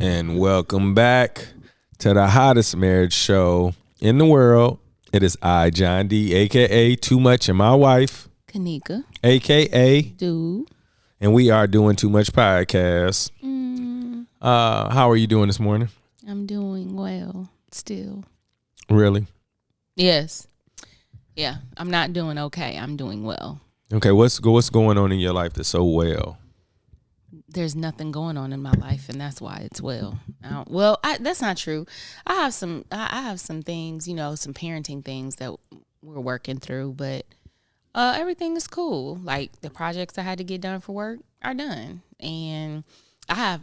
And welcome back to the hottest marriage show in the world. It is I, John D, a.k.a. Too Much, and my wife, Kanika, a.k.a. Dude. And we are doing Too Much Podcast. How are you doing this morning? I'm doing well still. Really? Yes. Yeah, I'm not doing okay. I'm doing well. Okay, what's going on in your life that's so well? There's nothing going on in my life, and that's why it's well. That's not true. I have some things, some parenting things that we're working through, but everything is cool. Like the projects I had to get done for work are done, and I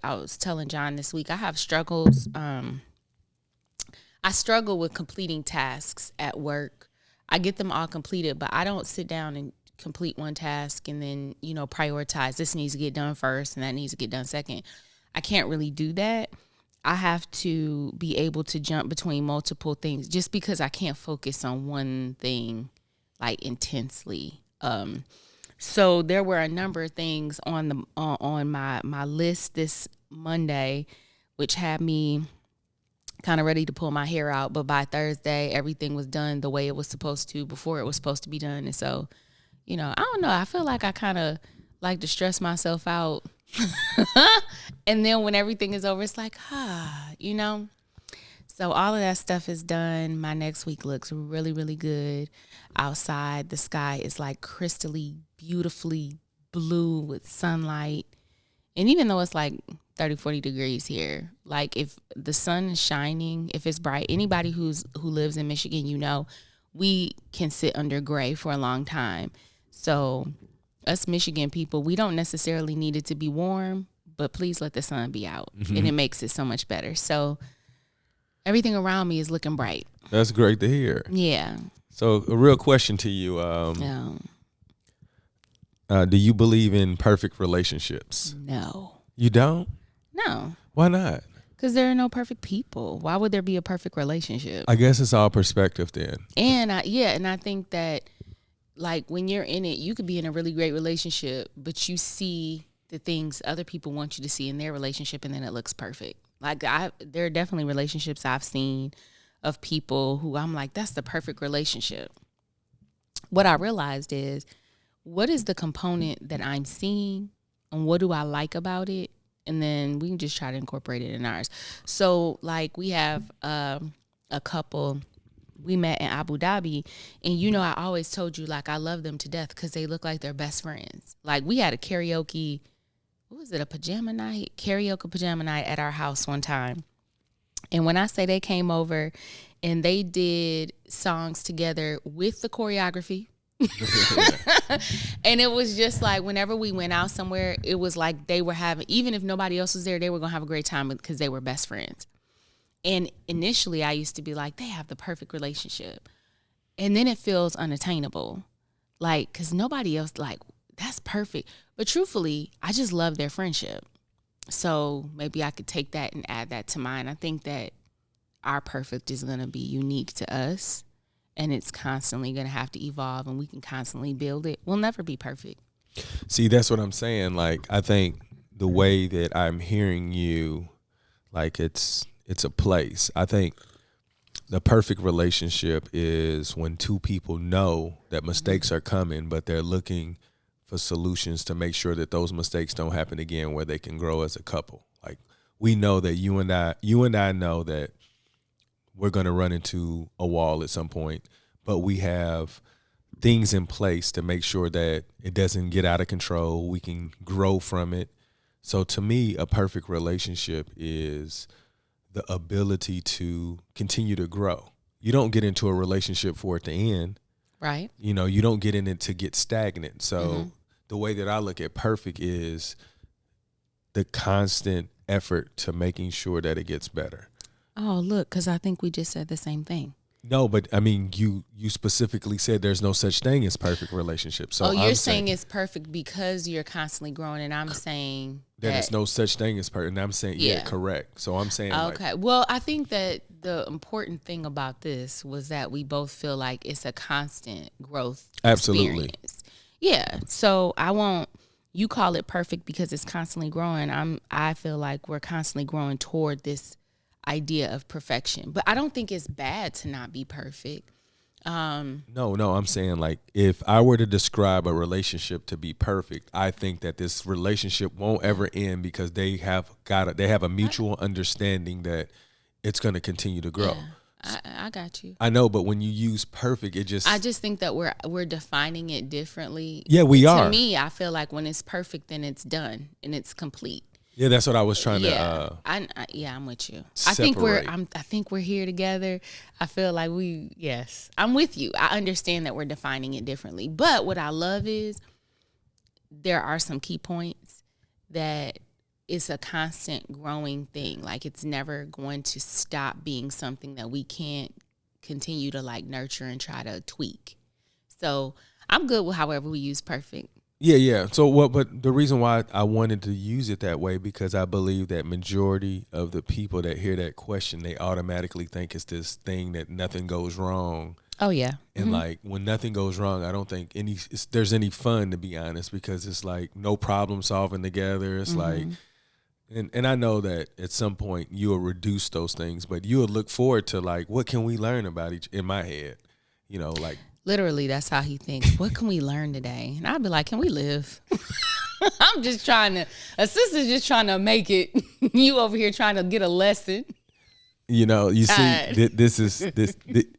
was telling John this week, I have struggles. I struggle with completing tasks at work. I get them all completed, but I don't sit down and complete one task and then, prioritize this needs to get done first and that needs to get done second. I can't really do that. I have to be able to jump between multiple things just because I can't focus on one thing like intensely. So there were a number of things on my list this Monday, which had me kind of ready to pull my hair out. But by Thursday, everything was done the way it was supposed to before it was supposed to be done. And so, I don't know. I feel like I kind of like to stress myself out. And then when everything is over, it's like, So all of that stuff is done. My next week looks really, really good. Outside, the sky is like crystally, beautifully blue with sunlight. And even though it's like 30, 40 degrees here, like if the sun is shining, if it's bright, anybody who lives in Michigan, we can sit under gray for a long time. So us Michigan people, we don't necessarily need it to be warm, but please let the sun be out. Mm-hmm. And it makes it so much better. So everything around me is looking bright. That's great to hear. Yeah. So a real question to you. Do you believe in perfect relationships? No. You don't? No. Why not? Because there are no perfect people. Why would there be a perfect relationship? I guess it's all perspective then. And I think that like when you're in it, you could be in a really great relationship, but you see the things other people want you to see in their relationship, and then it looks perfect. Like there are definitely relationships I've seen of people who I'm like, that's the perfect relationship. What I realized is, what is the component that I'm seeing and what do I like about it? And then we can just try to incorporate it in ours. So like we have a couple, we met in Abu Dhabi, and I always told you like I love them to death because they look like they're best friends. Like we had a karaoke, karaoke pajama night at our house one time. And when I say they came over and they did songs together with the choreography, and it was just like whenever we went out somewhere, it was like they were having, even if nobody else was there, they were going to have a great time because they were best friends. And initially I used to be like, they have the perfect relationship. And then it feels unattainable. Like, because nobody else, like, that's perfect. But truthfully, I just love their friendship. So maybe I could take that and add that to mine. I think that our perfect is going to be unique to us. And it's constantly going to have to evolve, and we can constantly build it. We'll never be perfect. See, that's what I'm saying. Like, I think the way that I'm hearing you, like it's a place. I think the perfect relationship is when two people know that mistakes are coming, but they're looking for solutions to make sure that those mistakes don't happen again, where they can grow as a couple. Like we know that you and I know that we're going to run into a wall at some point, but we have things in place to make sure that it doesn't get out of control. We can grow from it. So to me, a perfect relationship is the ability to continue to grow. You don't get into a relationship for it to end. Right. You don't get in it to get stagnant. So the way that I look at perfect is the constant effort to making sure that it gets better. Oh, look, because I think we just said the same thing. No, but I mean, you specifically said there's no such thing as perfect relationships. So you're saying it's perfect because you're constantly growing, and I'm saying there's no such thing as perfect. And I'm saying, yeah, correct. So I'm saying, okay. Well, I think that the important thing about this was that we both feel like it's a constant growth. Absolutely. Experience. Yeah. So I won't, you call it perfect because it's constantly growing. I feel like we're constantly growing toward this idea of perfection. But I don't think it's bad to not be perfect. No, I'm saying, like, if I were to describe a relationship to be perfect, I think that this relationship won't ever end because they have a mutual understanding that it's going to continue to grow. Yeah, I got you. I know, but when you use perfect, I just think that we're defining it differently. Yeah, we are. To me, I feel like when it's perfect, then it's done and it's complete. Yeah, that's what I was trying to. I'm with you. Separate. I think we're here together. I feel like I'm with you. I understand that we're defining it differently. But what I love is there are some key points that it's a constant growing thing. Like, it's never going to stop being something that we can't continue to like nurture and try to tweak. So I'm good with however we use perfect. Yeah. So but the reason why I wanted to use it that way, because I believe that majority of the people that hear that question, they automatically think it's this thing that nothing goes wrong. Oh yeah. And like, when nothing goes wrong, I don't think there's any fun, to be honest, because it's like no problem solving together. It's like, and I know that at some point you will reduce those things, but you will look forward to, like, what can we learn about in my head, like. Literally, that's how he thinks. What can we learn today? And I'd be like, can we live? I'm just a sister's just trying to make it. You over here trying to get a lesson. You see,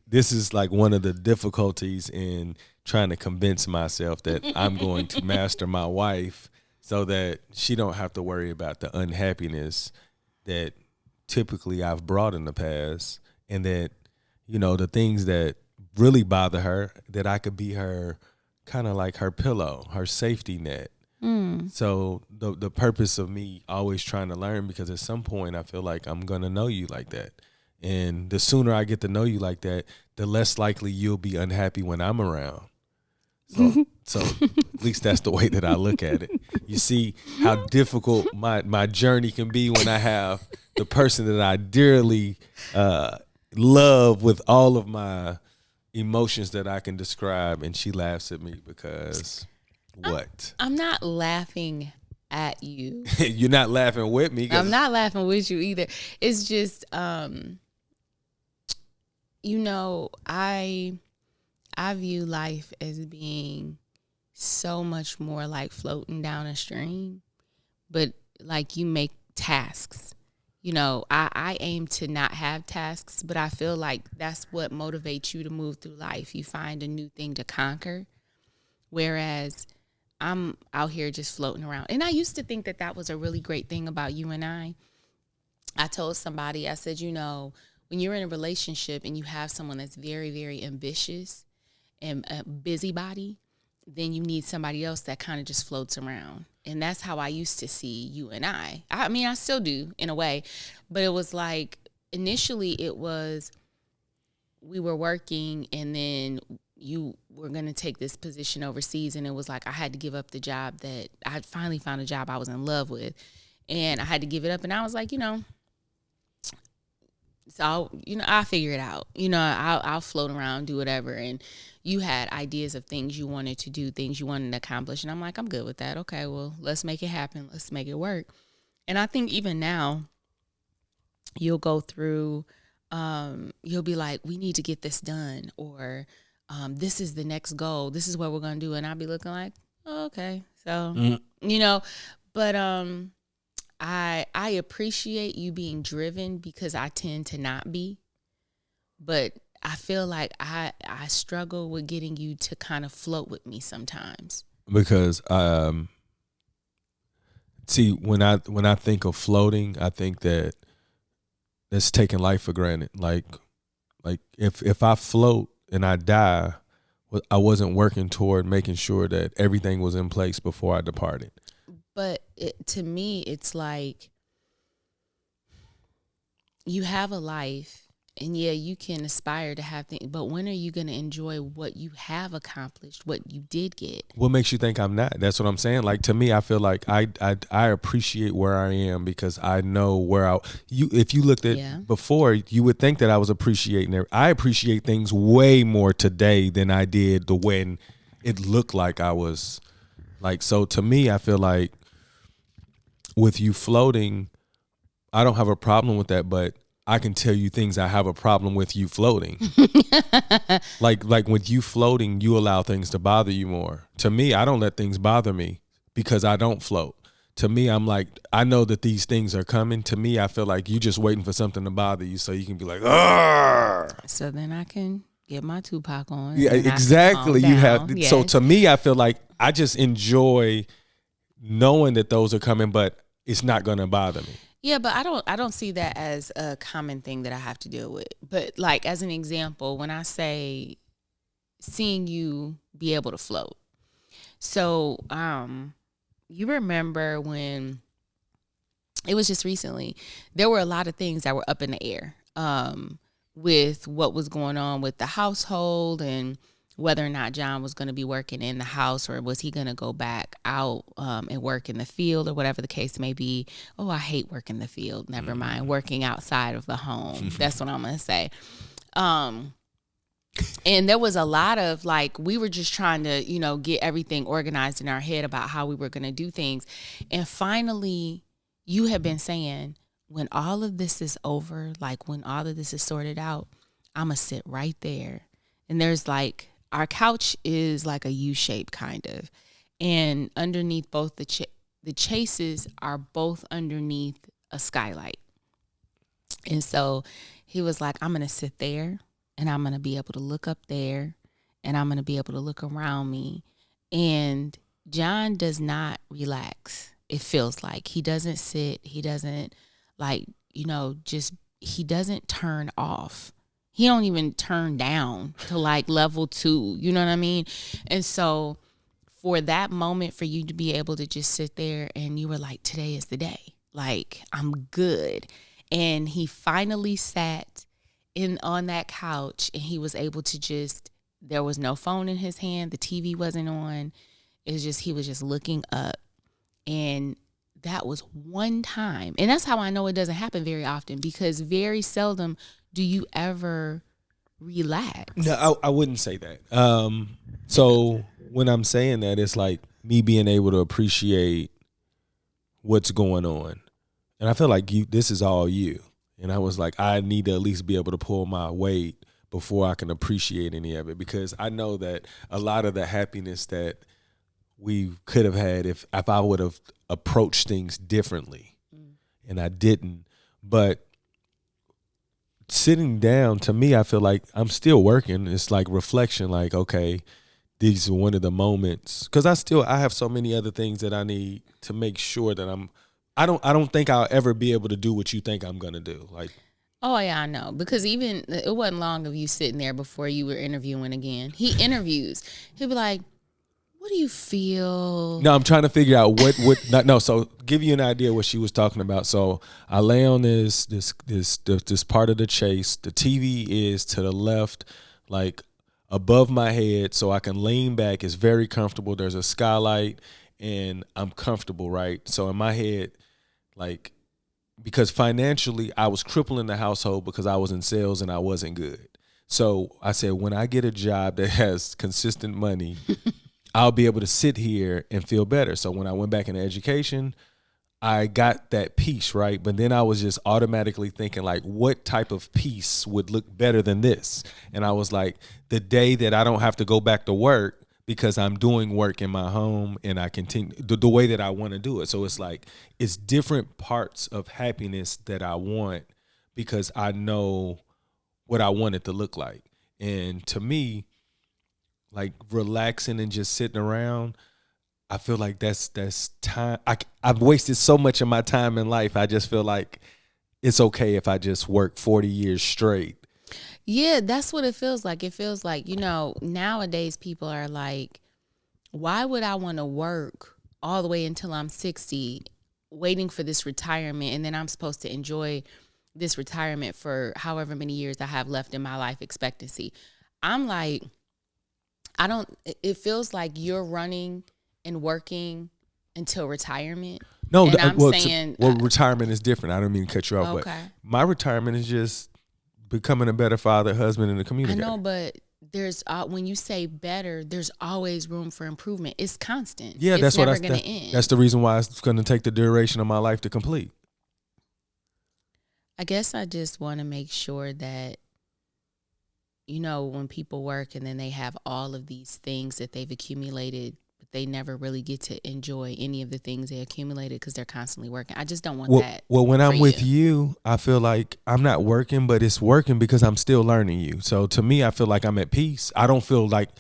this is like one of the difficulties in trying to convince myself that I'm going to master my wife so that she don't have to worry about the unhappiness that typically I've brought in the past, and that, the things that really bother her, that I could be her kind of like her pillow, her safety net. So the purpose of me always trying to learn, because at some point I feel like I'm going to know you like that. And the sooner I get to know you like that, the less likely you'll be unhappy when I'm around. So at least that's the way that I look at it. You see how difficult my journey can be when I have the person that I dearly love with all of my emotions that I can describe, and she laughs at me because what? I'm not laughing at you. You're not laughing with me. I'm not laughing with you either. It's just, I view life as being so much more like floating down a stream, but like you make tasks. I aim to not have tasks, but I feel like that's what motivates you to move through life. You find a new thing to conquer, whereas I'm out here just floating around. And I used to think that was a really great thing about you and I. I told somebody, I said, when you're in a relationship and you have someone that's very, very ambitious and a busybody, then you need somebody else that kind of just floats around. And that's how I used to see you and I. I mean, I still do in a way, but it was like, initially it was, we were working and then you were going to take this position overseas. And it was like, I had to give up the job that I had finally found a job I was in love with. And I had to give it up. And I was like, so, I'll figure it out. I'll float around, do whatever. And you had ideas of things you wanted to do, things you wanted to accomplish. And I'm like, I'm good with that. Okay, well, let's make it happen. Let's make it work. And I think even now, you'll go through, you'll be like, we need to get this done. Or this is the next goal. This is what we're going to do. And I'll be looking like, oh, okay. So, but I appreciate you being driven, because I tend to not be. But I feel like I struggle with getting you to kind of float with me sometimes. Because see, when I think of floating, I think that's taking life for granted. Like if I float and I die, I wasn't working toward making sure that everything was in place before I departed. But to me, it's like you have a life, and yeah, you can aspire to have things, but when are you going to enjoy what you have accomplished, what you did get? What makes you think I'm not? That's what I'm saying. Like, to me, I feel like I appreciate where I am because I know where if you looked at before, you would think that I was appreciating it. I appreciate things way more today than I did when it looked like I was Like, so to me, I feel like with you floating, I don't have a problem with that, but I can tell you things I have a problem with you floating. like with you floating, you allow things to bother you more. To me, I don't let things bother me because I don't float. To me, I'm like, I know that these things are coming. To me, I feel like you just waiting for something to bother you so you can be like, "Argh!" So then I can get my Tupac on. Yeah, exactly. You have. Yes. So to me, I feel like I just enjoy knowing that those are coming, but it's not going to bother me. Yeah, but I don't see that as a common thing that I have to deal with. But like as an example, when I say seeing you be able to float. So, you remember when it was just recently, there were a lot of things that were up in the air with what was going on with the household and whether or not John was going to be working in the house or was he going to go back out and work in the field or whatever the case may be. Oh, I hate working the field. Never mind. Working outside of the home. That's what I'm going to say. And there was a lot of like, we were just trying to, get everything organized in our head about how we were going to do things. And finally, you have been saying, when all of this is over, like when all of this is sorted out, I'm going to sit right there. And there's like, our couch is like a U shape kind of. And underneath both the chases are both underneath a skylight. And so he was like, I'm going to sit there. And I'm going to be able to look up there and I'm going to be able to look around me. And John does not relax. It feels like he doesn't sit. He doesn't he doesn't turn off. He don't even turn down to like level 2. You know what I mean? And so for that moment, for you to be able to just sit there and you were like, today is the day. Like, I'm good. And he finally sat on that couch and he was able to there was no phone in his hand. The TV wasn't on. It was just, he was just looking up. And that was one time. And that's how I know it doesn't happen very often, because very seldom do you ever relax. No, I wouldn't say that. So when I'm saying that, it's like me being able to appreciate what's going on. And I feel like this is all you. And I was like, I need to at least be able to pull my weight before I can appreciate any of it, because I know that a lot of the happiness that we could have had if I would have approached things differently, and I didn't. But sitting down, to me, I feel like I'm still working. It's like reflection, like, okay, these are one of the moments, because I have so many other things that I need to make sure that I don't think I'll ever be able to do what you think I'm gonna do. Like, oh yeah, I know, because even it wasn't long of you sitting there before you were interviewing again. He interviews. He'll be like, "What do you feel?" No, I'm trying to figure out So give you an idea what she was talking about. So I lay on this part of the chase. The TV is to the left, like above my head, so I can lean back. It's very comfortable. There's a skylight, and I'm comfortable, right? So in my head, like, because financially I was crippling the household because I was in sales and I wasn't good. So I said, when I get a job that has consistent money, I'll be able to sit here and feel better. So when I went back into education, I got that peace, right? But then I was just automatically thinking, like, what type of peace would look better than this? And I was like, the day that I don't have to go back to work because I'm doing work in my home and I continue the way that I want to do it. So it's like, it's different parts of happiness that I want because I know what I want it to look like. And to me, like relaxing and just sitting around, I feel like that's time. I've wasted so much of my time in life. I just feel like it's okay if I just work 40 years straight. Yeah, that's what it feels like. It feels like, nowadays people are like, why would I want to work all the way until I'm 60, waiting for this retirement, and then I'm supposed to enjoy this retirement for however many years I have left in my life expectancy? I'm like, it feels like you're running and working until retirement. No, and I'm saying retirement is different. I don't mean to cut you off, okay. But my retirement is just becoming a better father, husband, and a communicator. I know, but there's when you say better, there's always room for improvement. It's constant. Yeah, it's that's never what going to end. That's the reason why it's going to take the duration of my life to complete. I guess I just want to make sure that, you know, when people work and then they have all of these things that they've accumulated, but they never really get to enjoy any of the things they accumulated because they're constantly working. I just don't want that. Well, when I'm with you, I feel like I'm not working, but it's working because I'm still learning you. So to me, I feel like I'm at peace. I don't feel like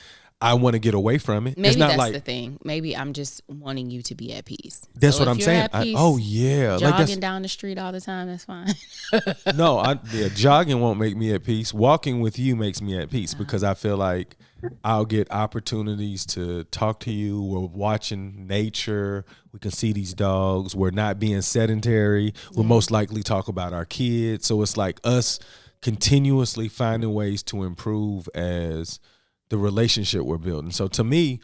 I want to get away from it. Maybe it's not that's like, the thing. Maybe I'm just wanting you to be at peace. That's so what I'm saying. Peace, yeah. Jogging down the street all the time, that's fine. No, jogging won't make me at peace. Walking with you makes me at peace because I feel like I'll get opportunities to talk to you. We're watching nature. We can see these dogs. We're not being sedentary. We'll most likely talk about our kids. So it's like us continuously finding ways to improve as the relationship we're building. So to me,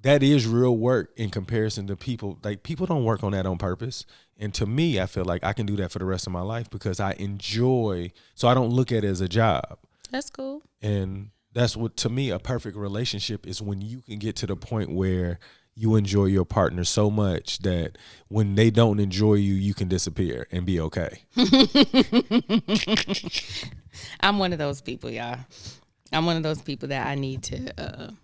that is real work in comparison to people. Like, people don't work on that on purpose. And to me, I feel like I can do that for the rest of my life because I enjoy, so I don't look at it as a job. That's cool. And that's what, to me, a perfect relationship is when you can get to the point where you enjoy your partner so much that when they don't enjoy you, you can disappear and be okay. I'm one of those people, y'all. I'm one of those people that I need to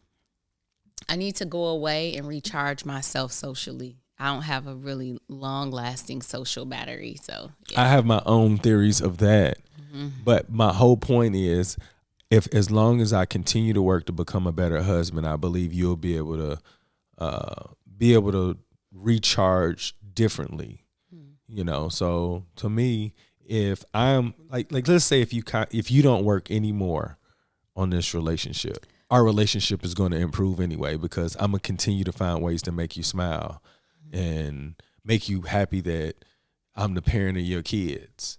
go away and recharge myself socially. I don't have a really long-lasting social battery, so yeah. I have my own theories of that. Mm-hmm. But my whole point is, if as long as I continue to work to become a better husband, I believe you'll be able to recharge differently. You know, so to me, if I'm like let's say if you don't work anymore on this relationship, our relationship is going to improve anyway because I'm going to continue to find ways to make you smile and make you happy that I'm the parent of your kids.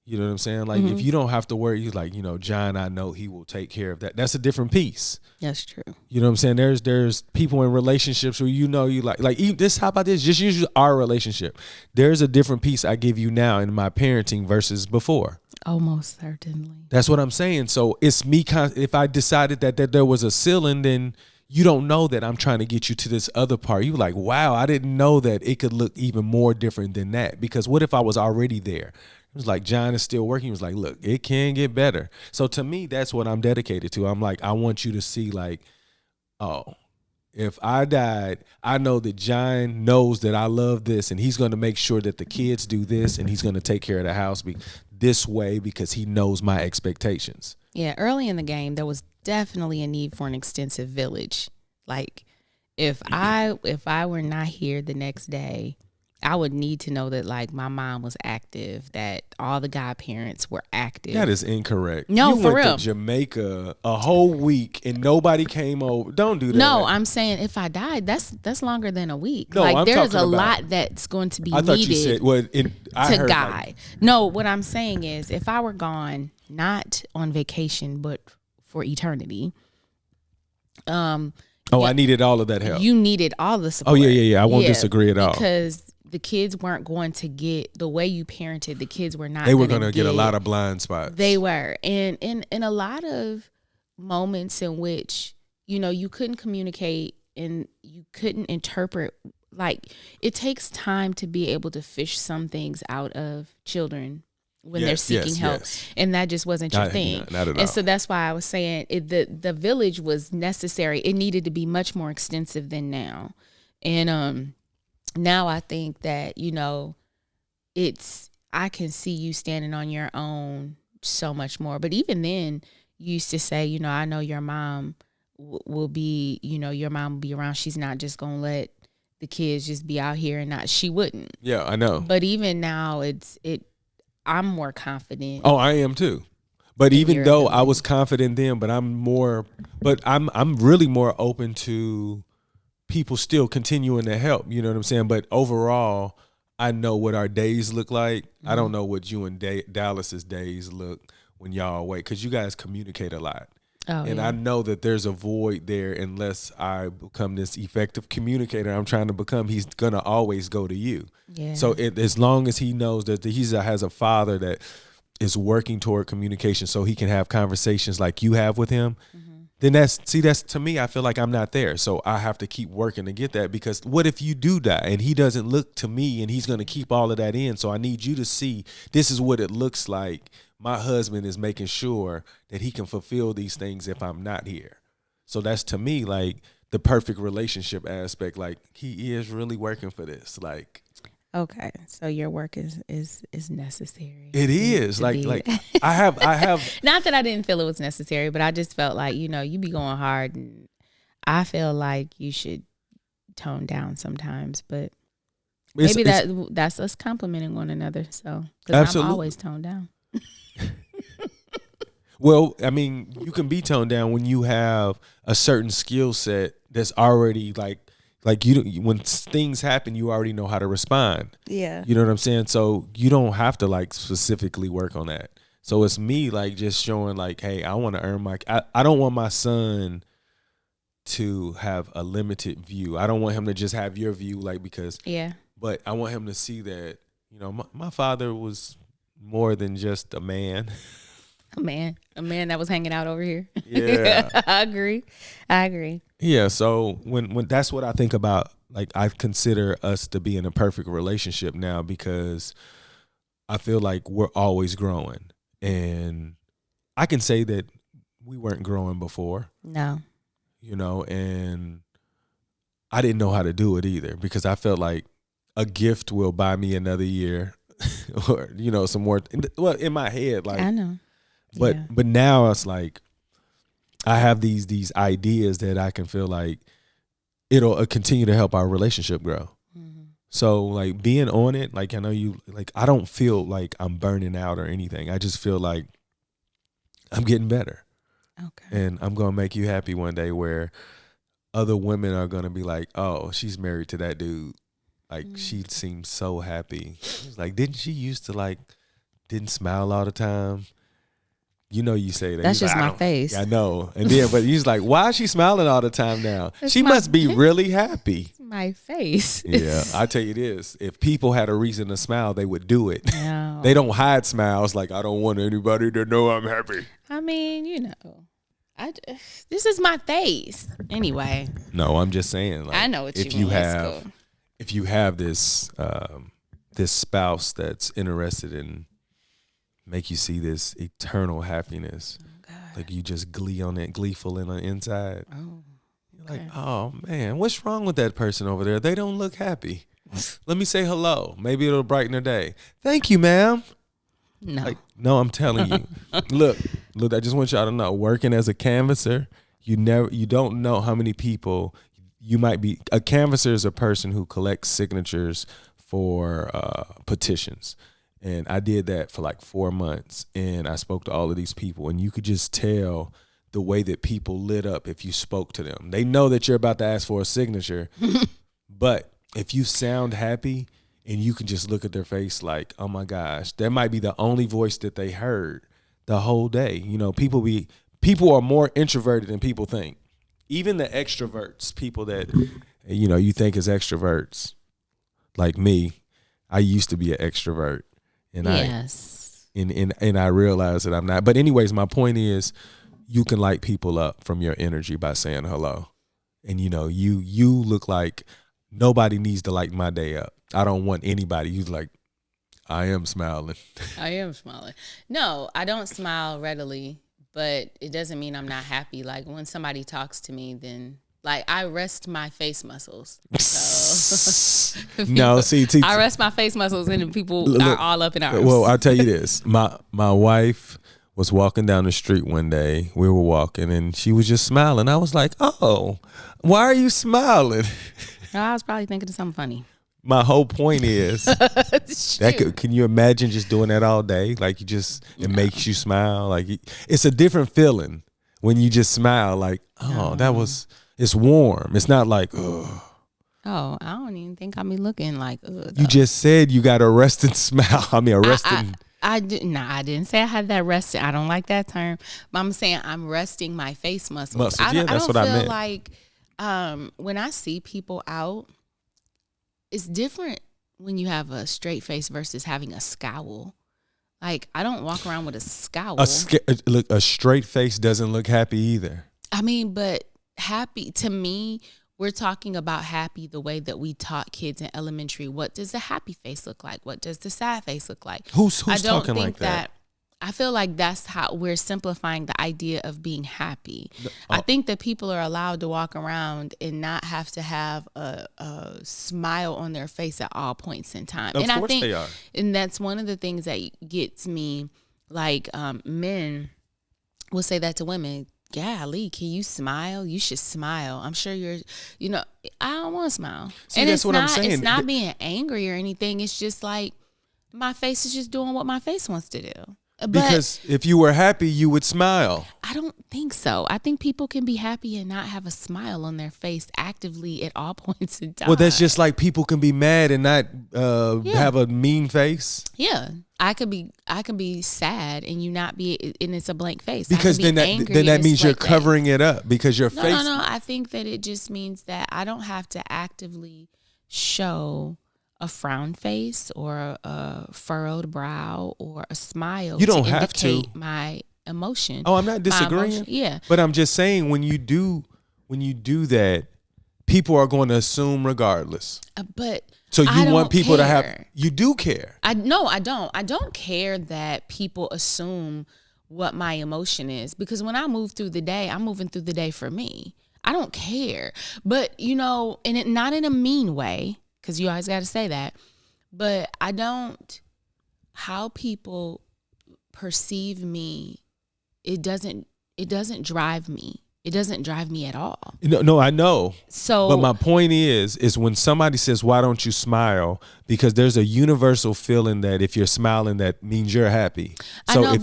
You know what I'm saying? Like, if you don't have to worry, you're like, you know, John, I know he will take care of that. That's a different piece. That's true. You know what I'm saying? There's people in relationships where you know you like this. How about this? Just use our relationship. There's a different piece I give you now in my parenting versus before. Almost certainly. That's what I'm saying. So it's me. If I decided that there was a ceiling, then you don't know that I'm trying to get you to this other part. You like, wow, I didn't know that it could look even more different than that. Because what if I was already there? It was like, John is still working. He was like, look, it can get better. So to me, that's what I'm dedicated to. I'm like, I want you to see like, oh, if I died, I know that John knows that I love this and he's going to make sure that the kids do this and he's going to take care of the house this way because he knows my expectations. Yeah, early in the game, there was definitely a need for an extensive village. Like, if I were not here the next day, I would need to know that, like, my mom was active, that all the godparents were active. That is incorrect. No, you for went real. To Jamaica a whole week and nobody came over. Don't do that. No, I'm saying if I died, that's longer than a week. No, like, there's a lot that's going to be needed. I thought you said to guide. No, what I'm saying is, if I were gone, not on vacation, but for eternity. I needed all of that help. You needed all the support. Oh yeah. I won't disagree at all. Because the kids weren't going to get the way you parented. The kids were not. They were going to get a lot of blind spots. They were, and in a lot of moments in which you couldn't communicate and you couldn't interpret. Like, it takes time to be able to fish some things out of children when they're seeking help, and that just wasn't your thing. Not at all. And so that's why I was saying the village was necessary. It needed to be much more extensive than now, and now I think that I can see you standing on your own so much more. But even then, you used to say, I know your mom will be, your mom will be around. She's not just gonna let the kids just be out here and not. She wouldn't. Yeah, I know. But even now, I'm more confident. Oh, I am too. But even though I was confident then, but I'm really more open to people still continuing to help. You know what I'm saying? But overall, I know what our days look like. Mm-hmm. I don't know what you and Dallas's days look when y'all away, because you guys communicate a lot. Oh, and I know that there's a void there unless I become this effective communicator I'm trying to become. He's going to always go to you. Yeah. So as long as he knows that he has a father that is working toward communication so he can have conversations like you have with him, then that's to me, I feel like I'm not there. So I have to keep working to get that, because what if you do die and he doesn't look to me and he's going to keep all of that in? So I need you to see this is what it looks like. My husband is making sure that he can fulfill these things if I'm not here. So that's to me like the perfect relationship aspect. Like he is really working for this. Like, okay, so your work is necessary. it is like I have Not that I didn't feel it was necessary, but I just felt like, you know, you be going hard, and I feel like you should tone down sometimes. But maybe that's us complimenting one another. So because I'm always toned down. Well, I mean, you can be toned down when you have a certain skill set that's already like you, when things happen, you already know how to respond. Yeah. You know what I'm saying? So you don't have to like specifically work on that. So it's me like just showing like, hey, I want to earn I don't want my son to have a limited view. I don't want him to just have your view, like, because, but I want him to see that, you know, my father was more than just a man. A man that was hanging out over here. Yeah. I agree. Yeah. So when that's what I think about, like, I consider us to be in a perfect relationship now, because I feel like we're always growing. And I can say that we weren't growing before. No. You know, and I didn't know how to do it either, because I felt like a gift will buy me another year or, you know, some more. Well, in my head, like, I know. But now it's like I have these ideas that I can feel like it'll continue to help our relationship grow. Mm-hmm. So like being on it, like I know you, like I don't feel like I'm burning out or anything. I just feel like I'm getting better. Okay. And I'm going to make you happy one day where other women are going to be like, oh, she's married to that dude. Like she seems so happy. It's like, didn't she used to like, didn't smile all the time? You know, you say that. That's just like, my face. I know. And then, but he's like, why is she smiling all the time now? She must be really happy. My face. Yeah, I tell you this. If people had a reason to smile, they would do it. No. They don't hide smiles. Like, I don't want anybody to know I'm happy. I mean, you know, this is my face. Anyway. No, I'm just saying. Like, I know what you mean. If you have this this spouse that's interested in make you see this eternal happiness, like you just gleeful in the inside. Oh, you're like, oh man, what's wrong with that person over there? They don't look happy. Let me say hello. Maybe it'll brighten their day. Thank you, ma'am. No, I'm telling you. Look, I just want y'all to know, working as a canvasser, you don't know how many people you might be. A canvasser is a person who collects signatures for petitions. And I did that for like 4 months, and I spoke to all of these people, and you could just tell the way that people lit up if you spoke to them. They know that you're about to ask for a signature, but if you sound happy and you can just look at their face like, oh my gosh, that might be the only voice that they heard the whole day. You know, people are more introverted than people think. Even the extroverts, people that, you know, you think is extroverts, like me, I used to be an extrovert. And yes. And I realize that I'm not. But anyways, my point is, you can light people up from your energy by saying hello. And you know, you look like nobody needs to light my day up. I don't want anybody who's like, I am smiling. I am smiling. No, I don't smile readily, but it doesn't mean I'm not happy. Like when somebody talks to me, then like I rest my face muscles. So no, see, I rest my face muscles, and people are all up in arms. Well, I'll tell you this: my wife was walking down the street one day. We were walking, and she was just smiling. I was like, "Oh, why are you smiling?" I was probably thinking of something funny. My whole point is can you imagine just doing that all day? Like it makes you smile. Like it's a different feeling when you just smile. Like, it's warm. It's not like, ugh. Oh, I don't even think I be looking like, ugh. You just said you got a resting smile. I mean, a resting. I didn't say I had that resting. I don't like that term. But I'm saying I'm resting my face muscles. Yeah, that's what I meant. I don't feel like when I see people out, it's different when you have a straight face versus having a scowl. Like, I don't walk around with a scowl. Look, a straight face doesn't look happy either. I mean, but happy, to me, we're talking about happy the way that we taught kids in elementary. What does the happy face look like? What does the sad face look like? Who's talking like that? I feel like that's how we're simplifying the idea of being happy. I think that people are allowed to walk around and not have to have a smile on their face at all points in time. Of course they are. And that's one of the things that gets me. Like, men will say that to women. Golly, can you smile? You should smile. I'm sure I don't want to smile. See, and that's what I'm saying. It's not being angry or anything. It's just like my face is just doing what my face wants to do. Because if you were happy, you would smile. I don't think so. I think people can be happy and not have a smile on their face actively at all points in time. Well, that's just like people can be mad and not have a mean face. Yeah. I could be sad and you not be, and it's a blank face. Because then that means you're covering it up because your face. No. I think that it just means that I don't have to actively show a frown face or a furrowed brow or a smile. You don't have to. My emotion. Oh, I'm not disagreeing. Yeah. But I'm just saying when you do that, people are going to assume regardless. But so you want people to have. You do care. I don't. I don't care that people assume what my emotion is, because when I move through the day, I'm moving through the day for me. I don't care. But and not in a mean way, because you always got to say that. But how people perceive me, it doesn't drive me. It doesn't drive me at all. No, I know. So, but my point is when somebody says, why don't you smile? Because there's a universal feeling that if you're smiling, that means you're happy. So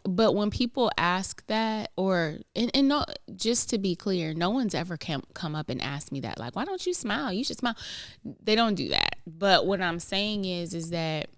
but when people ask that, and no, just to be clear, no one's ever come up and asked me that, like, why don't you smile? You should smile. They don't do that. But what I'm saying is that,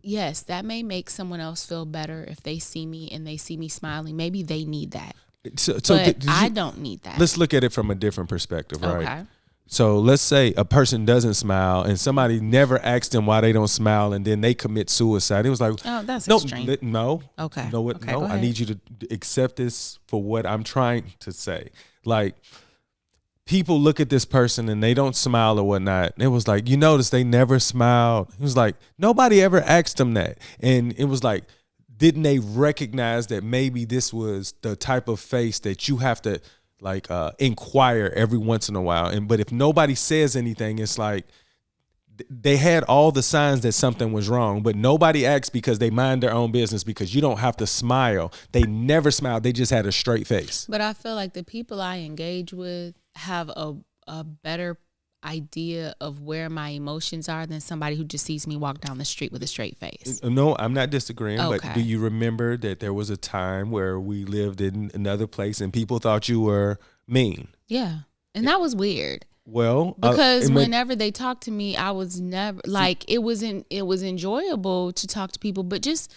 yes, that may make someone else feel better if they see me and they see me smiling. Maybe they need that. But I don't need that. Let's look at it from a different perspective, right? Okay. So let's say a person doesn't smile and somebody never asked them why they don't smile and then they commit suicide. It was like, oh, that's extreme. No. Okay. No, I need you to accept this for what I'm trying to say. Like, people look at this person and they don't smile or whatnot. And it was like, you notice they never smiled. It was like, nobody ever asked them that. And it was like, didn't they recognize that maybe this was the type of face that you have to inquire every once in a while? But if nobody says anything, it's like they had all the signs that something was wrong, but nobody acts because they mind their own business, because you don't have to smile. They never smiled. They just had a straight face. But I feel like the people I engage with have a better idea of where my emotions are than somebody who just sees me walk down the street with a straight face. No, I'm not disagreeing, okay. But do you remember that there was a time where we lived in another place and people thought you were mean? Yeah. And that was weird. Well, because whenever they talked to me, I was never like, it was enjoyable to talk to people, but just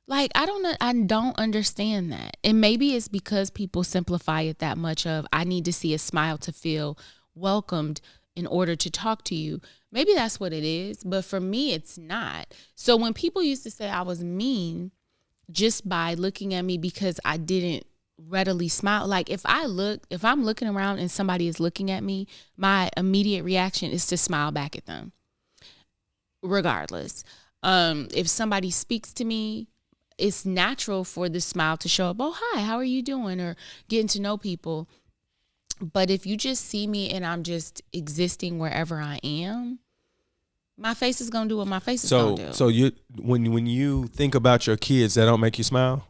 like, I don't understand that. And maybe it's because people simplify it that much of, I need to see a smile to feel welcomed in order to talk to you. Maybe that's what it is, but for me, it's not. So when people used to say I was mean just by looking at me because I didn't readily smile, like if I'm looking around and somebody is looking at me, my immediate reaction is to smile back at them, regardless. If somebody speaks to me, it's natural for the smile to show up. Oh, hi, how are you doing? Or getting to know people. But if you just see me and I'm just existing wherever I am, my face is gonna do what my face is gonna do. So when you think about your kids, that don't make you smile?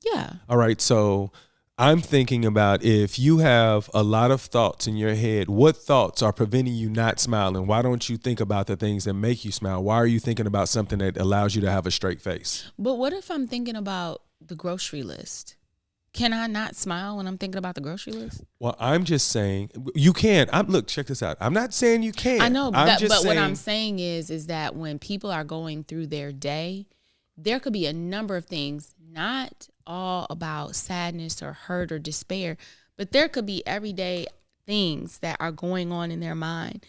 Yeah. All right. So I'm thinking about, if you have a lot of thoughts in your head, what thoughts are preventing you not smiling? Why don't you think about the things that make you smile? Why are you thinking about something that allows you to have a straight face? But what if I'm thinking about the grocery list? Can I not smile when I'm thinking about the grocery list? Well, I'm just saying you can. Look, check this out. I'm not saying you can't. I know, but what I'm saying is that when people are going through their day, there could be a number of things, not all about sadness or hurt or despair, but there could be everyday things that are going on in their mind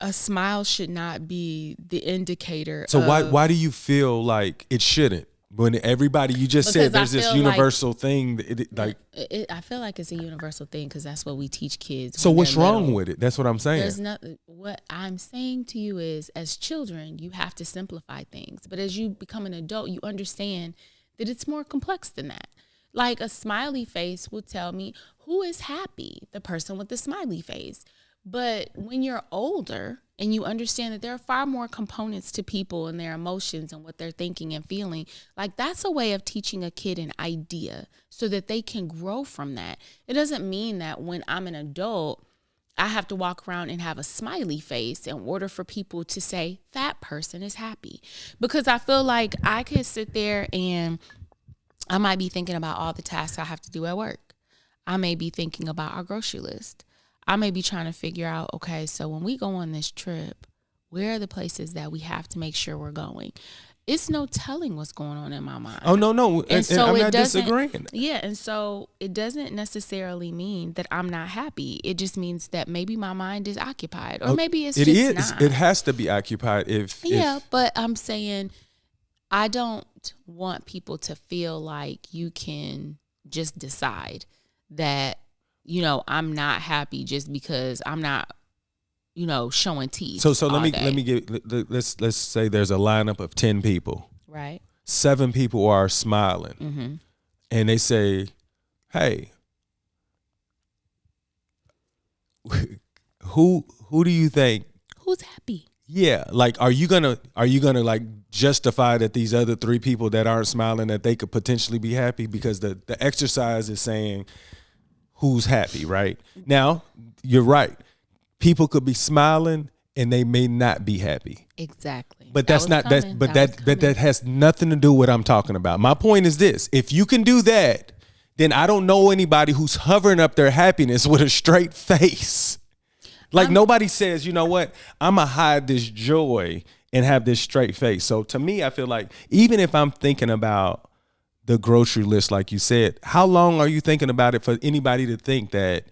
A smile should not be the indicator. So why do you feel like it shouldn't? When everybody, you just said there's this universal thing. I feel like it's a universal thing because that's what we teach kids. So what's wrong with it? That's what I'm saying. There's nothing. What I'm saying to you is, as children, you have to simplify things. But as you become an adult, you understand that it's more complex than that. Like a smiley face will tell me who is happy, the person with the smiley face. But when you're older and you understand that there are far more components to people and their emotions and what they're thinking and feeling, like that's a way of teaching a kid an idea so that they can grow from that. It doesn't mean that when I'm an adult, I have to walk around and have a smiley face in order for people to say that person is happy. Because I feel like I could sit there and I might be thinking about all the tasks I have to do at work. I may be thinking about our grocery list. I may be trying to figure out, okay, so when we go on this trip, where are the places that we have to make sure we're going? It's no telling what's going on in my mind. Oh, no. And so I'm not disagreeing. Yeah, and so it doesn't necessarily mean that I'm not happy. It just means that maybe my mind is occupied, or maybe it's not. It has to be occupied but I'm saying I don't want people to feel like you can just decide that, I'm not happy just because I'm not, showing teeth. So let me let's say there's a lineup of 10 people. Right. 7 people are smiling. Mm-hmm. And they say, "Hey, who do you think who's happy?" Yeah, like are you gonna like justify that these other 3 people that aren't smiling that they could potentially be happy, because the exercise is saying who's happy, right? Now, you're right. People could be smiling and they may not be happy. Exactly. But that's not that. But that has nothing to do with what I'm talking about. My point is this: if you can do that, then I don't know anybody who's hovering up their happiness with a straight face. Like nobody says, you know what? I'm gonna hide this joy and have this straight face. So to me, I feel like even if I'm thinking about the grocery list, like you said, how long are you thinking about it for anybody to think that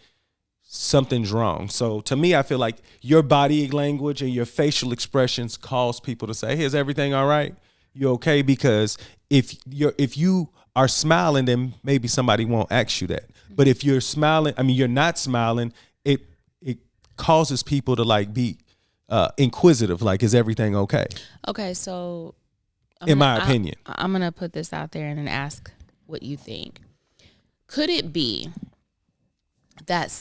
something's wrong? So to me, I feel like your body language and your facial expressions cause people to say, hey, is everything all right? You okay? Because if you are smiling, then maybe somebody won't ask you that. But if you're smiling, you're not smiling, it causes people to like be inquisitive, like, is everything okay? Okay, so in my opinion, I'm going to put this out there and then ask what you think. Could it be that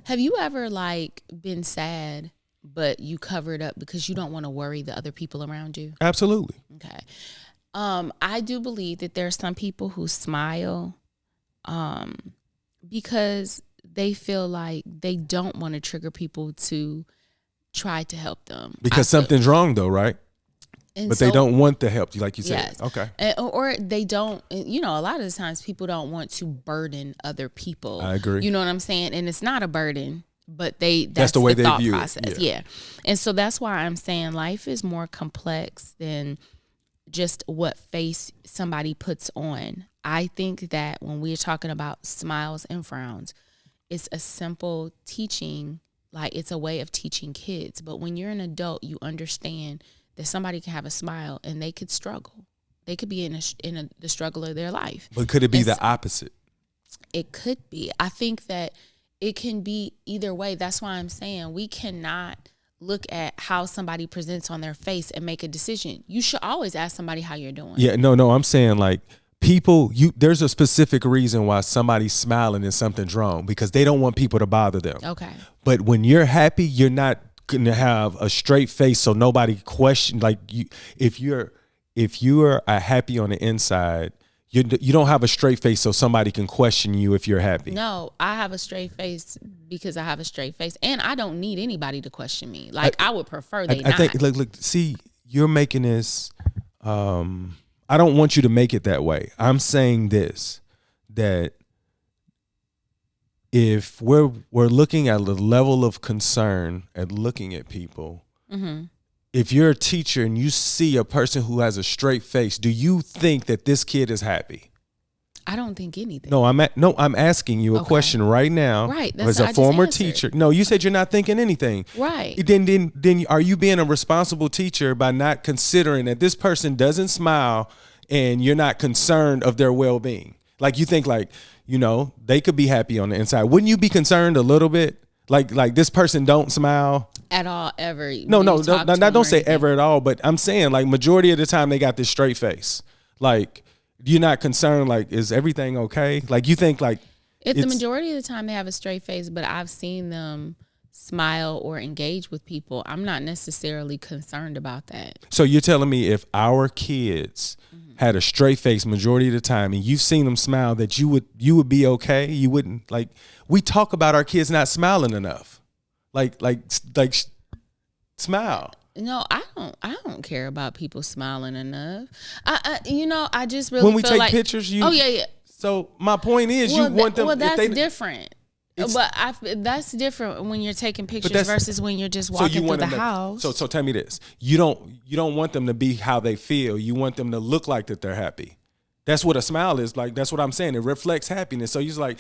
have you ever like been sad, but you cover it up because you don't want to worry the other people around you? Absolutely. Okay. I do believe that there are some people who smile because they feel like they don't want to trigger people to try to help them. Because something's wrong though, right? But they don't want to help you, like you said. Yes. Okay. Or they don't, a lot of the times people don't want to burden other people. I agree. You know what I'm saying? And it's not a burden, but that's the way they thought view process. it. Yeah. And so that's why I'm saying life is more complex than just what face somebody puts on. I think that when we're talking about smiles and frowns, it's a simple teaching, like it's a way of teaching kids. But when you're an adult, you understand that somebody can have a smile and they could struggle. They could be in the struggle of their life. But could it be the opposite? It could be. I think that it can be either way. That's why I'm saying we cannot look at how somebody presents on their face and make a decision. You should always ask somebody how you're doing. Yeah, no, I'm saying like people, there's a specific reason why somebody's smiling and something's wrong, because they don't want people to bother them. Okay. But when you're happy, you're not going to have a straight face so nobody question, like you. If you're happy on the inside, you don't have a straight face so somebody can question you if you're happy. No, I have a straight face because I have a straight face, and I don't need anybody to question me. Like I would prefer they not. I think look, see, you're making this. I don't want you to make it that way. I'm saying this, that if we're looking at the level of concern at looking at people, mm-hmm. If you're a teacher and you see a person who has a straight face, do you think that this kid is happy? I don't think anything. No, I'm asking you a question right now. Right. As a former teacher. No, you said you're not thinking anything. Right. Then are you being a responsible teacher by not considering that this person doesn't smile and you're not concerned of their well-being? Like you think like, they could be happy on the inside. Wouldn't you be concerned a little bit? Like this person don't smile at all ever? No, don't say ever at all. But I'm saying like majority of the time they got this straight face. Like you're not concerned. Like is everything okay? Like you think like the majority of the time they have a straight face, but I've seen them smile or engage with people. I'm not necessarily concerned about that. So you're telling me if our kids had a straight face majority of the time and you've seen them smile that you would be okay? You wouldn't like we talk about our kids not smiling enough. Like smile. No, I don't care about people smiling enough. I just really when we feel take like, pictures, Oh yeah. So my point is you want them. Well, that's different. But that's different when you're taking pictures versus when you're just walking through the house. So tell me this: you don't want them to be how they feel. You want them to look like that they're happy. That's what a smile is like. That's what I'm saying. It reflects happiness. So you're just like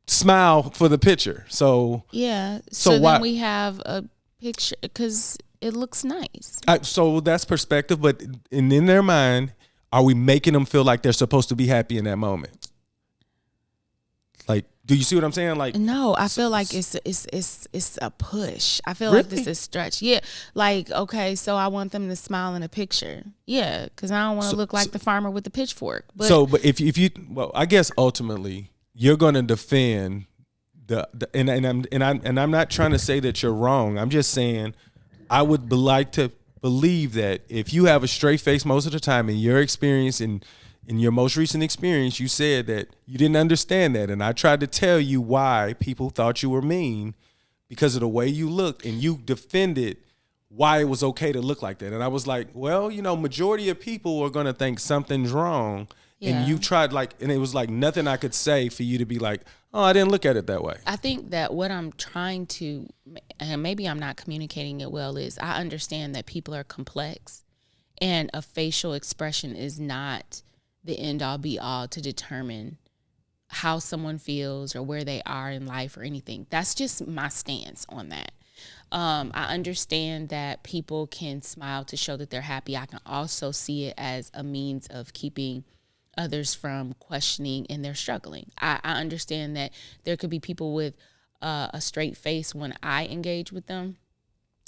smile for the picture. So yeah. So then we have a picture because it looks nice. So that's perspective. But in their mind, are we making them feel like they're supposed to be happy in that moment? Like, do you see what I'm saying? Like, no, I feel like it's a push. I feel like this is stretch. Yeah, like okay, so I want them to smile in a picture. Yeah, because I don't want to look like the farmer with the pitchfork. But if you I guess ultimately you're going to defend and I'm not trying to say that you're wrong. I'm just saying I would like to believe that if you have a straight face most of the time in your experience in your most recent experience, you said that you didn't understand that. And I tried to tell you why people thought you were mean because of the way you looked, and you defended why it was okay to look like that. And I was like, well, majority of people are going to think something's wrong. Yeah. And you tried and it was like nothing I could say for you to be like, oh, I didn't look at it that way. I think that what I'm trying to, and maybe I'm not communicating it well, is I understand that people are complex and a facial expression is not the end all be all to determine how someone feels or where they are in life or anything. That's just my stance on that. I understand that people can smile to show that they're happy. I can also see it as a means of keeping others from questioning and they're struggling. I understand that there could be people with a straight face when I engage with them.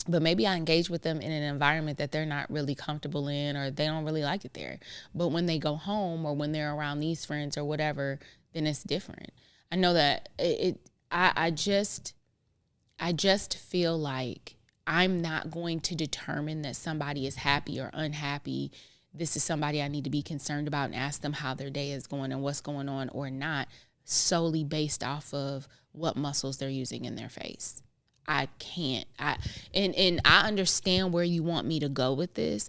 But maybe I engage with them in an environment that they're not really comfortable in or they don't really like it there. But when they go home or when they're around these friends or whatever, then it's different. I know that I just feel like I'm not going to determine that somebody is happy or unhappy. This is somebody I need to be concerned about and ask them how their day is going and what's going on or not, solely based off of what muscles they're using in their face. I can't. And I understand where you want me to go with this,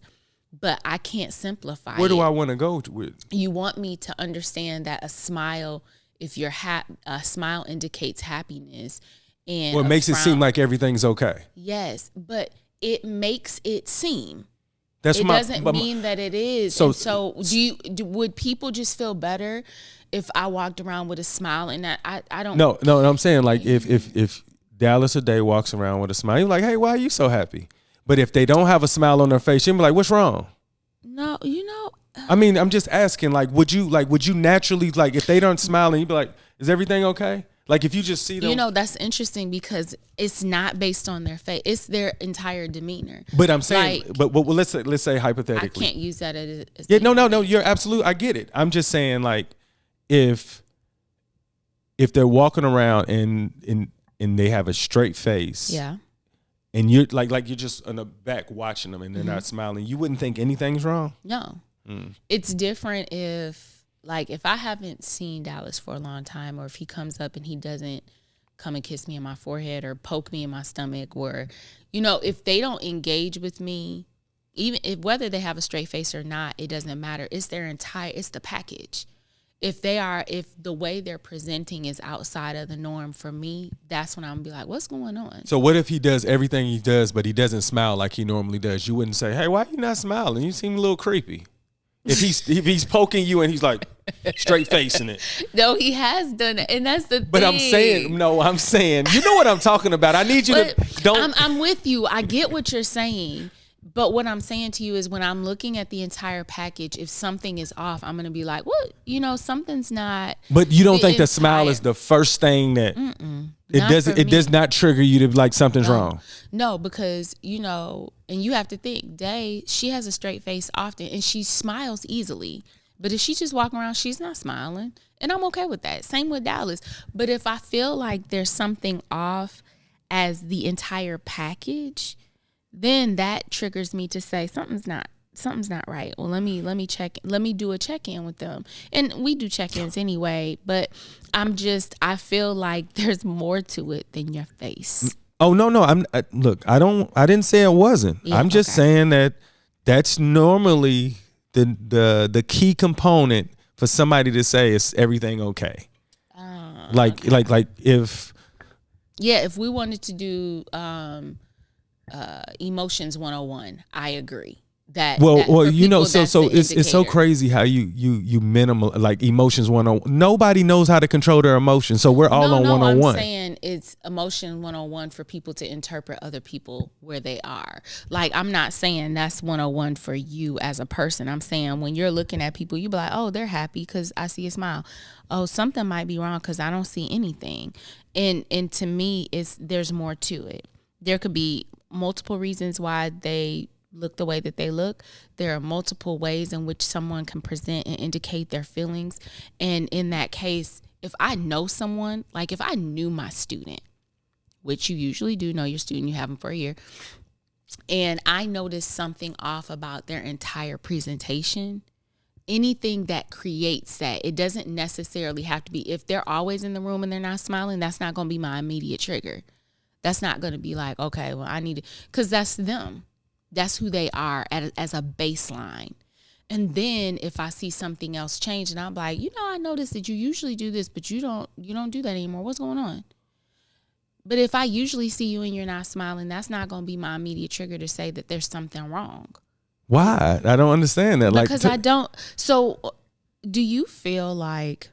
but I can't simplify it. Where do I want to go with? You want me to understand that a smile, if you're a smile indicates happiness, and it makes it seem like everything's okay. Yes, but it makes it seem. It doesn't mean that it is. So would people just feel better if I walked around with a smile and that I don't? No. I'm saying like if Dallas a day walks around with a smile, you're like, hey, why are you so happy? But if they don't have a smile on their face, you'll be like, what's wrong? No, I mean, I'm just asking, would you naturally, if they don't smile and you'd be like, is everything okay? Like if you just see them. That's interesting because it's not based on their face. It's their entire demeanor. But I'm saying, but let's say hypothetically. I can't use that as no, you're absolute. I get it. I'm just saying if they're walking around and they have a straight face. Yeah. And you're like you're just in the back watching them and they're not smiling. You wouldn't think anything's wrong? No. It's different if I haven't seen Dallas for a long time or if he comes up and he doesn't come and kiss me in my forehead or poke me in my stomach or, if they don't engage with me, even if whether they have a straight face or not, it doesn't matter. It's it's the package. If the way they're presenting is outside of the norm for me, that's when I'm gonna be like, what's going on? So what if he does everything he does, but he doesn't smile like he normally does? You wouldn't say, hey, why are you not smiling? You seem a little creepy. If he's poking you and he's like, straight facing it. No, he has done it, and that's the thing. But I'm saying, you know what I'm talking about. I need you to don't. I'm with you. I get what you're saying. But what I'm saying to you is when I'm looking at the entire package, if something is off, I'm going to be like, well, something's not. But you don't think the smile is the first thing that it does not trigger you to be like something's wrong? No, because, and you have to think, Day, she has a straight face often and she smiles easily. But if she's just walking around, she's not smiling. And I'm okay with that. Same with Dallas. But if I feel like there's something off as the entire package, then that triggers me to say something's not right. Well, let me do a check-in with them. And we do check-ins anyway, but I feel like there's more to it than your face. Oh, no. I didn't say it wasn't. Yeah, I'm just saying that's normally the key component for somebody to say is everything okay. Like if we wanted to do emotions 101, I agree. It's so crazy how you minimal like emotions 101. Nobody knows how to control their emotions, so we're all on 101. I'm saying it's emotion 101 for people to interpret other people where they are. Like, I'm not saying that's 101 for you as a person. I'm saying when you're looking at people, you be like, oh, they're happy because I see a smile. Oh, something might be wrong because I don't see anything. And to me, there's more to it. There could be multiple reasons why they look the way that they look. There are multiple ways in which someone can present and indicate their feelings. And in that case, if I know someone, like if I knew my student, which you usually do know your student, you have them for a year, and I noticed something off about their entire presentation, anything that creates that, it doesn't necessarily have to be, if they're always in the room and they're not smiling, that's not going to be my immediate trigger. That's not going to be like, okay, well, I need to, because that's them. That's who they are as a baseline. And then if I see something else change and I'm like, I noticed that you usually do this, but you don't do that anymore. What's going on? But if I usually see you and you're not smiling, that's not going to be my immediate trigger to say that there's something wrong. Why? I don't understand that. Because I don't. So do you feel like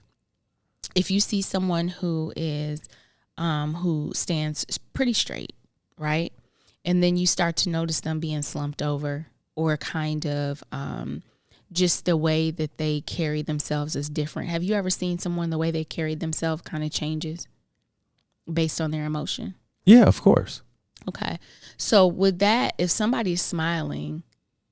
if you see someone who stands pretty straight, right? And then you start to notice them being slumped over or kind of just the way that they carry themselves is different. Have you ever seen someone, the way they carry themselves kind of changes based on their emotion? Yeah, of course. Okay. So with that, if somebody's smiling,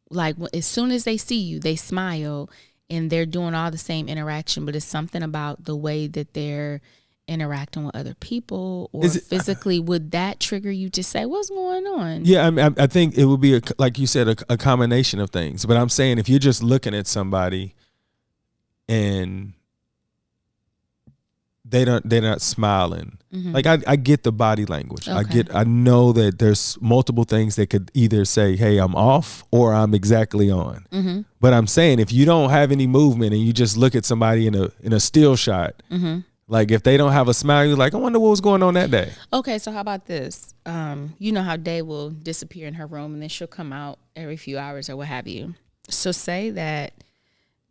like as soon as they see you, they smile and they're doing all the same interaction, but it's something about the way that they're interacting with other people or physically, would that trigger you to say what's going on? Yeah, I think it would be like you said, a combination of things. But I'm saying if you're just looking at somebody and they're not smiling, like I get the body language. Okay. I know that there's multiple things that could either say, hey, I'm off or I'm exactly on. Mm-hmm. But I'm saying if you don't have any movement and you just look at somebody in a still shot. Mm-hmm. Like if they don't have a smile, you're like, I wonder what was going on that day. Okay, so how about this? You know how Day will disappear in her room and then she'll come out every few hours or what have you. So say that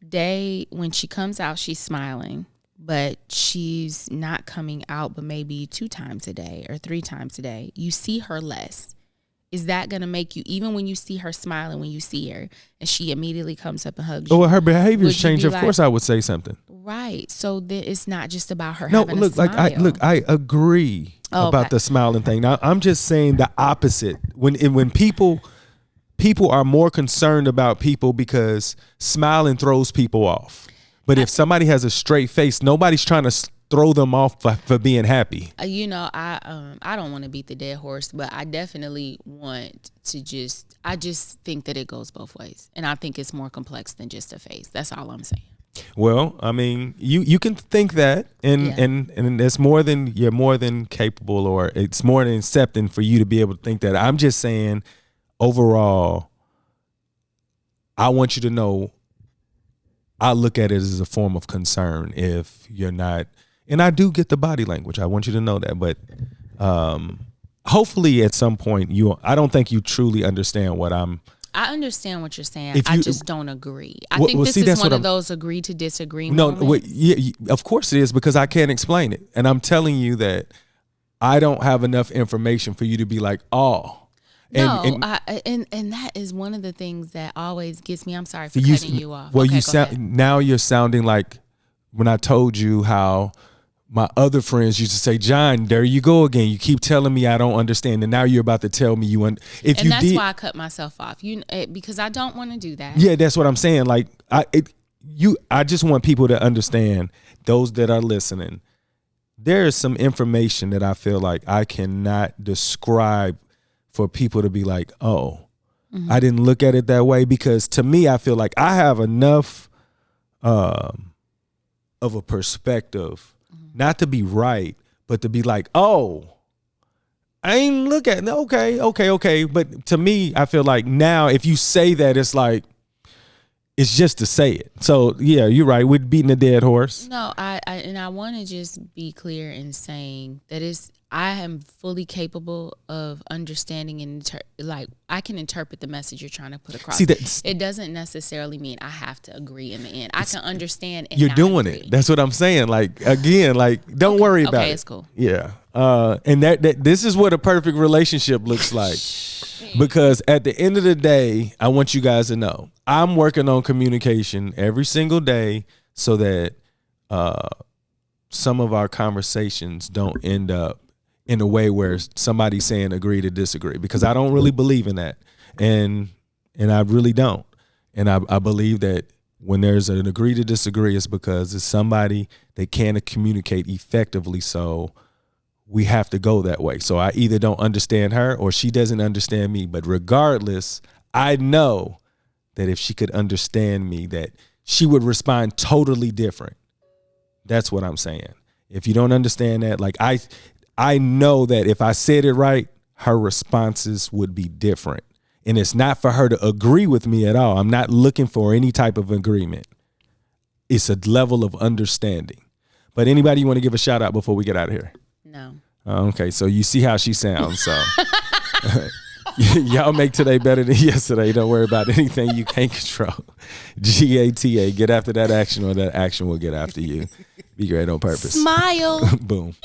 Day, when she comes out, she's smiling, but she's not coming out but maybe 2 times a day or 3 times a day. You see her less. Is that going to make you, even when you see her smiling, when you see her and she immediately comes up and hugs you? Well, her behavior's changed. Of course I would say something. Right. So it's not just about her having a smile. I agree about the smiling thing. Now, I'm just saying the opposite. When people are more concerned about people because smiling throws people off. But if somebody has a straight face, nobody's trying to throw them off for being happy. I don't want to beat the dead horse, but I definitely want to I just think that it goes both ways. And I think it's more complex than just a face. That's all I'm saying. Well, I mean, you can think that and it's you're more than capable, or it's more than accepting for you to be able to think that. I'm just saying overall, I want you to know I look at it as a form of concern if you're not. And I do get the body language. I want you to know that. But hopefully at some point, I don't think you truly understand what I'm I understand what you're saying. I just don't agree. I think this see, is that's one what of those agree to disagree No, moments. of course it is, because I can't explain it. And I'm telling you that I don't have enough information for you to be like, oh. And that is one of the things that always gets me. I'm sorry for cutting you off. Well, okay, now you're sounding like when I told you how my other friends used to say, John, there you go again. You keep telling me I don't understand, and now you're about to tell me you. That's why I cut myself off. Because I don't want to do that. Yeah, that's what I'm saying. Like I just want people to understand, those that are listening. There is some information that I feel like I cannot describe for people to be like, oh, I didn't look at it that way, because to me, I feel like I have enough of a perspective, not to be right, but to be like, oh, I ain't look at it. Okay. But to me, I feel like now if you say that, it's like, it's just to say it. So yeah, you're right. We're beating a dead horse. No, I want to just be clear in saying that I am fully capable of understanding and I can interpret the message you're trying to put across. See, it doesn't necessarily mean I have to agree in the end. I can understand. And you're not doing agree. it. That's what I'm saying. Like, again, like, don't worry about it. Okay, it's cool. Yeah. And that this is what a perfect relationship looks like. Because at the end of the day, I want you guys to know, I'm working on communication every single day so that some of our conversations don't end up in a way where somebody's saying agree to disagree, because I don't really believe in that. And I really don't. And I believe that when there's an agree to disagree, it's because it's somebody that can't communicate effectively. So we have to go that way. So I either don't understand her or she doesn't understand me. But regardless, I know that if she could understand me, that she would respond totally different. That's what I'm saying. If you don't understand that, like I know that if I said it right, her responses would be different. And it's not for her to agree with me at all. I'm not looking for any type of agreement. It's a level of understanding. But anybody you want to give a shout out before we get out of here? No. Okay, so you see how she sounds. So y'all make today better than yesterday. Don't worry about anything you can't control. GATA, get after that action, or that action will get after you. Be great on purpose. Smile. Boom.